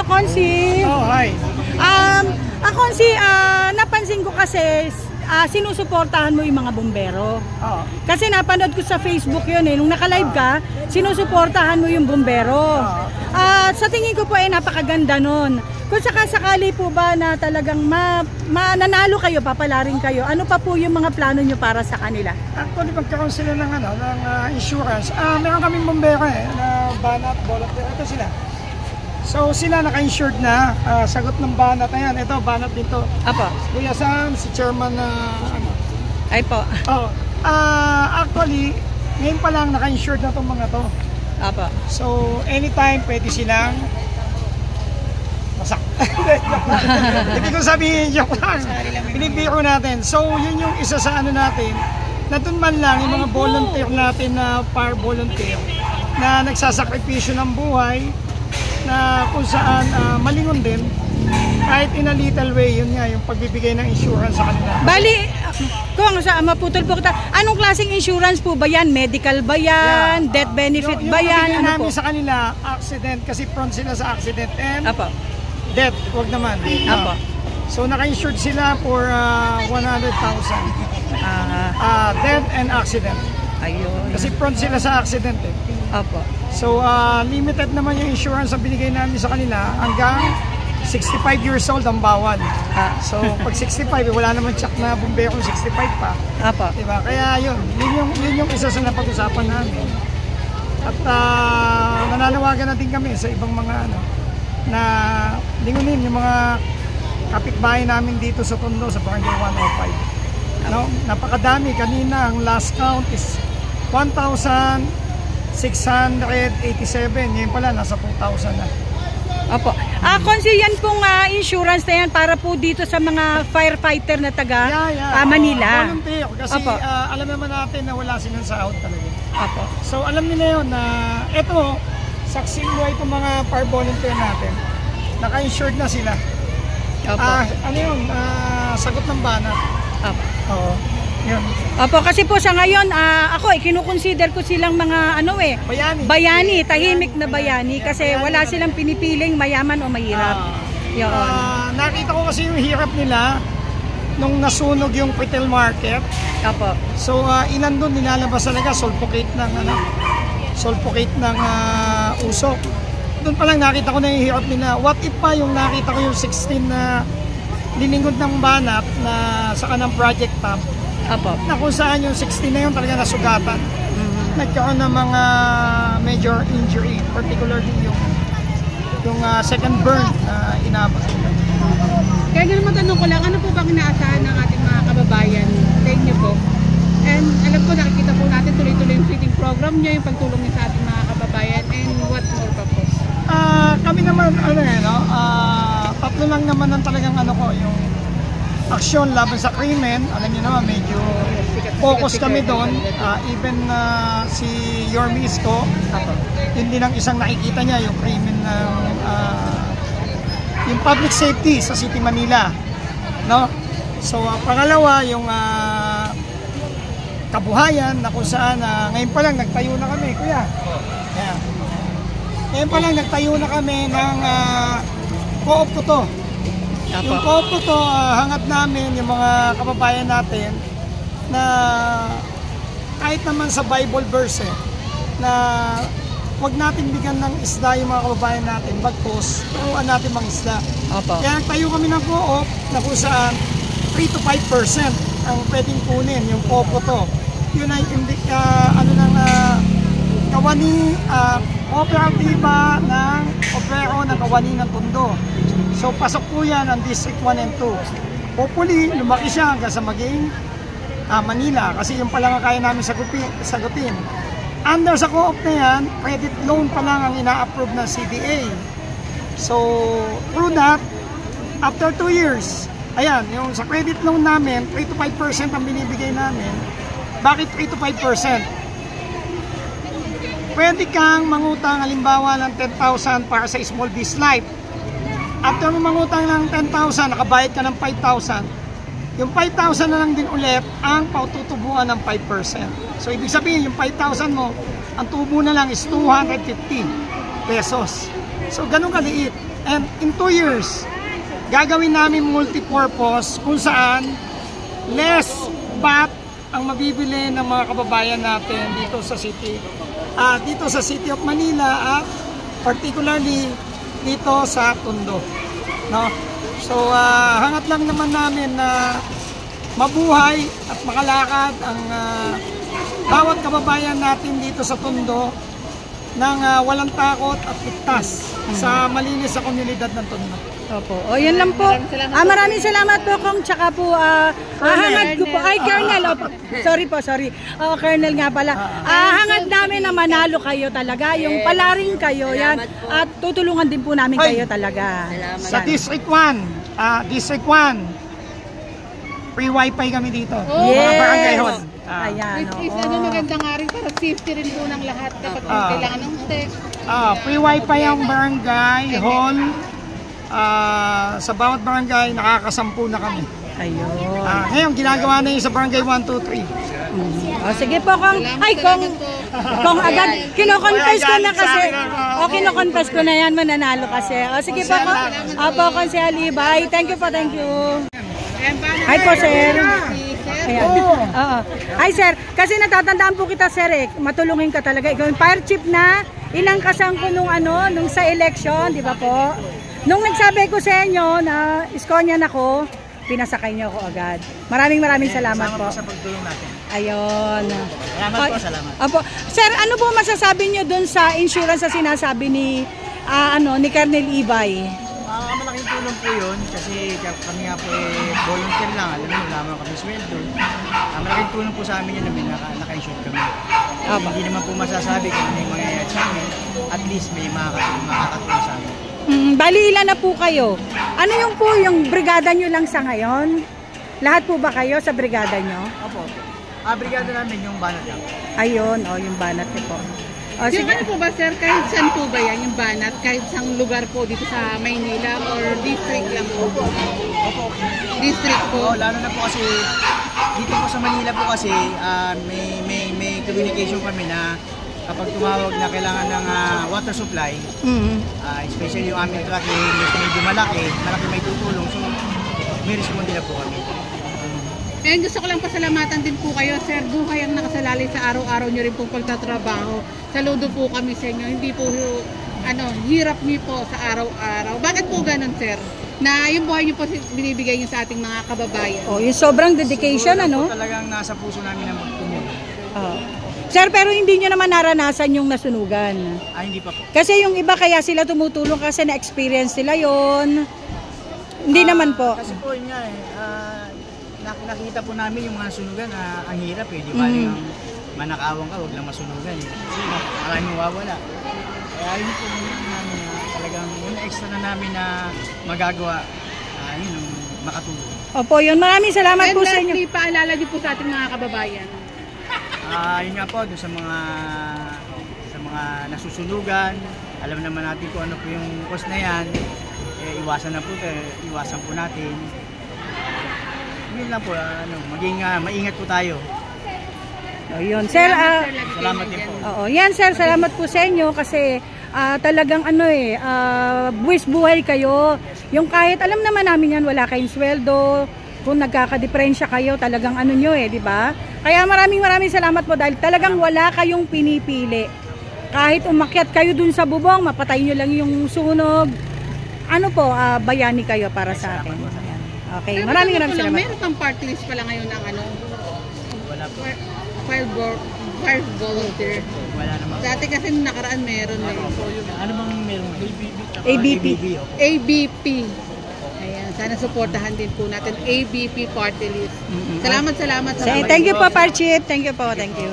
Konsi. Oh, hi. Konsi, napansin ko kasi sinusuportahan mo yung mga bumbero. Kasi napanood ko sa Facebook yun eh. Nung naka-live ka, sinusuportahan mo yung bumbero. Sa tingin ko po napakaganda nun. Kung sakali po ba na talagang mananalo kayo, papalarin kayo, ano pa po yung mga plano nyo para sa kanila? Actually, magkaroon sila ng, ng insurance. Meron kaming bumbero na banat, volunteer. Ito sila. So sila naka-insured na, sagot ng banat na yan. Ito, banat dito. Apo. Kuya Sam, si chairman na Ay po. Actually, ngayon pa lang naka-insured na itong mga to. Apo. So anytime pwede silang masak. Hindi ko sabihin, joke lang. Binibiro natin. So yun yung isa sa natin, na dun man lang yung mga volunteer natin na fire volunteer na nagsasakripisyo ng buhay, na kung saan malingon din kahit in a little way, yun nga yung pagbibigay ng insurance sa kanila. Bali, kung maputol po kita, anong klaseng insurance po ba yan? Medical ba yan? Death benefit ba yan? Yung namin sa kanila, accident, kasi prone sila sa accident and death, wag naman. So naka-insured sila for 100,000 death and accident. Ayun. Kasi prone sila sa accident eh. So limited naman yung insurance na binigay namin sa kanila, hanggang 65 years old ang bawal. So pag 65, wala naman tsak na bumbero 65 pa. Diba? Kaya yun yung isa sa napag-usapan namin. At nananawagan na din kami sa ibang mga na lingunin yung mga kapitbahay namin dito sa Tondo, sa Barangay 105. Napakadami. Kanina ang last count is 1,687. Ngayon pala nasa 2,000 na. Konsi, yan pong insurance na yan para po dito sa mga firefighter na taga Manila. Volunteer. Kasi alam naman natin na wala silang sahod talaga. So alam nila yun na ito, saksing buhay itong mga fire volunteer natin. Naka-insured na sila. Sagot ng banat. Yun. Kasi po sa ngayon, ako kinukonsider ko silang mga bayani, tahimik na bayani, kasi wala silang pinipiling mayaman o mahirap. Nakita ko kasi yung hirap nila nung nasunog yung retail market. So ilan doon nilalabas talaga sulfocate ng usok. Doon pa lang nakita ko na yung hirap nila. What if pa yung nakita ko yung 16 na liningod ng banat na sa kanang project top, na kung saan yung 16 na yun talaga nasugatan. Nagkaroon ng mga major injury, particularly yung second burn na inabot. Kaya ganun matanong ko lang, ano po bang inaasahan ng ating mga kababayan sa inyo po? And alam ko, nakikita po natin tuloy-tuloy yung feeding program nyo, yung pagtulong nyo sa ating mga kababayan, and what more pa po? Kami naman, tatlo lang naman ang talagang yung aksyon laban sa krimen. Alam niyo naman, medyo focus kami doon. Even si Yorme Isko, yun din ang isang nakikita niya, yung krimen ng yung public safety sa City Manila. So pangalawa, yung kabuhayan na kung saan ngayon pa lang nagtayo na kami, kuya. Ngayon pa lang nagtayo na kami ng co-op ko to. Yung co-op ko to, hangad namin yung mga kababayan natin na kahit naman sa Bible verse na huwag natin bigyan ng isda yung mga kababayan natin, bagkus, turuan natin mga isda. Kaya nagtayo kami ng co-op na kung saan 3 to 5% ang pwedeng kunin yung co-op ko to. Yun ay kawani, kooperatiba ng Obrero ng Kawani ng Tondo. So pasok po yan ang District 1 and 2. Hopefully, lumaki siya hanggang sa maging Manila, kasi yung pala nga kaya namin sagutin. Under sa co-op na yan, credit loan pa lang ang ina-approve ng CDA. So through that, after 2 years, ayan, yung sa credit loan namin, 3 to 5% ang binibigay namin. Bakit 3 to 5%? Pwede kang mangutang halimbawa ng 10,000 para sa small biz life. After mo mangutang ng 10,000, nakabayad ka ng 5,000. Yung 5,000 na lang din ulit ang paututubuan ng 5%. So ibig sabihin, yung 5,000 mo, ang tubo na lang is 250 pesos. So ganun kaliit. And in 2 years, gagawin namin multi-purpose kung saan less VAT ang mabibili ng mga kababayan natin dito sa City of Manila at particularly dito sa Tondo, no? So hangat lang naman namin na mabuhay at makalakad ang bawat kababayan natin dito sa Tondo ng walang takot at ligtas sa malinis sa komunidad ng Tondo. Opo. O, yun lang po. Maraming salamat po, Kong. Tsaka po, hangad ko po. Ay, Colonel. Opo. Sorry. Colonel nga pala. Hangad namin na manalo kayo talaga. Yung palaring kayo. Yan. At tutulungan din po namin kayo talaga. Sa District 1, free wifi kami dito. Mga barangay hall. Ayan. Which is maganda nga rin para safety rin po ng lahat kapag kailangan ng text. Free wifi ang barangay hall. Sa bawat barangay, nakakasampu na kami. Ayun. Ngayon, ginagawa na yun sa barangay 1, 2, 3. Sige po, Kong. Ay, Kong agad. Kino-confess ko na kasi. Kino-confess ko na yan. Mananalo kasi. Sige po, Kong. Opo, Kong si Alibay. Thank you po, thank you. Hi po, sir. Ayan. Ay, sir. Kasi natatandaan po kita, sir. Matulungin ka talaga. Ikaw yung fire chief na inangkasan ko nung sa election, di ba po? Nung nagsabi ko sa inyo na iskonyan ako, pinasakay niyo ako agad. Maraming salamat po. Sa pagtulong natin. Ayun. Salamat po, salamat. Opo. Sir, ano po masasabi niyo dun sa insurance na sinasabi ni Colonel Ibay? Malaking tulong po yun kasi kami nga po volunteer lang. Alam mo, wala naman kami sweldo. Malaking tulong po sa amin yun na may naka-insure kami. Hindi naman po masasabi kung ano yung mangyayari sa amin. At least may makakatulong sa amin. Bali, ilan na po kayo? Ano yung brigada nyo lang sa ngayon? Lahat po ba kayo sa brigada nyo? Opo. Brigada namin yung banat lang. Ayun, yung banat nyo po. Yung ano po ba, sir, kahit saan po ba yan, yung banat? Kahit sang lugar po dito sa Maynila or district lang po? Opo. District po? Lalo na po kasi dito po sa Manila po kasi may communication kami na kapag tumawag na kailangan ng water supply, especially yung aming truck medyo malaki may tutulong, so may responde na po kami. And gusto ko lang pasalamatan din po kayo, sir. Buhay ang nakasalalay sa araw-araw nyo rin pong pagtatrabaho. Saludo po kami sa inyo. Hindi po hirap niyo po sa araw-araw. Bakit po ganun, sir? Na yung buhay niyo po binibigay niyo sa ating mga kababayan. Yung sobrang dedication, po talagang nasa puso namin ang magtumulong. Sir, pero hindi nyo naman naranasan yung nasunugan. Hindi pa po. Kasi yung iba kaya sila tumutulong kasi na-experience nila yon. Hindi naman po. Kasi po yun nga nakita po namin yung mga sunugan ang hirap di ba? Yung manakawang ka, huwag lang masunugan Kasi maraming mawawala. Kaya yun po namin talagang yung extra na namin na magagawa, yun makatulong. Opo, yun. Maraming salamat po sa inyo. And lastly, paalala niyo po sa ating mga kababayan. Yun nga po, doon sa mga nasusunugan, alam naman natin kung ano po yung cause na yan, iwasan po natin. Yun lang po, maging maingat po tayo. Yun, sir. Salamat din po. Yan, sir. Salamat po sa inyo kasi talagang buwis buhay kayo. Yung kahit alam naman namin yan, wala kayong sweldo. Kung nagkakadiferensya kayo, talagang di ba? Kaya maraming salamat po dahil talagang wala kayong pinipili. Kahit umakyat kayo dun sa bubong, mapatay nyo lang yung sunog. Bayani kayo para sa akin. Okay, maraming salamat. Meron kang party list pala ngayon ng Wala po. Fire volunteer. Wala naman. Dati kasi nung nakaraan meron Ano bang meron? ABP. ABP. Ayan, sana suportahan din po natin ABP party list. Salamat. Thank you po, Par Chief. Thank you po. Thank you.